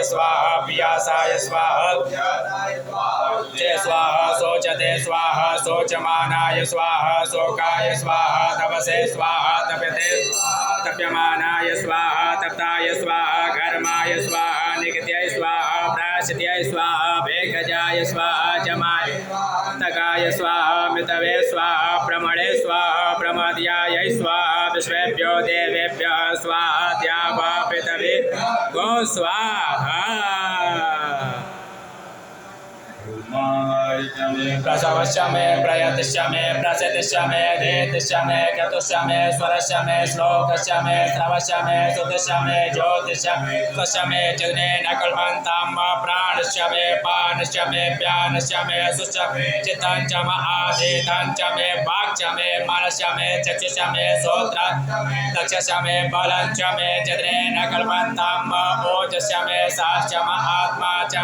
स्वाहा पियासाय स्वाहा चे स्वाहा शोचते स्वाहा शोचमानाय स्वाहा शोकाय स्वाहा तपसे स्वाहा तप्यते तप्यमानाय स्वाहा तप्ताय स्वाहा घर्माय स्वाहा निगत्याय स्वाहा प्राश्चित्याय स्वाहा भेषजाय स्वाहा जमाय तकाय स्वाहा मितवे स्वाहा प्रमणे स्वाहा प्रमद्याय स्वाहा विश्वेभ्यो देवेभ्यः स्वाहा द्यावा पृथिवी गो स्वाहा प्रसवस्य मे प्रयतिष्य मे प्रसिद्धिष्य मे धीतिष्य मे चतुष्य मे स्वरस्य मे श्लोकस्य मे श्रवस्य मे सुतस्य मे ज्योतिष्य स्वस्य मे चिग्नेन कल्पन्तां प्राणस्य मे पानस्य मे व्यानस्य मे सुस्य चित्तञ्च म आधीतञ्च मे वाक्च मे मनस्य मे चक्षुष्य मे श्रोत्रस्य मे बलञ्च मे चिग्नेन कल्पन्तां ओजस्य मे साश्च म आत्मा च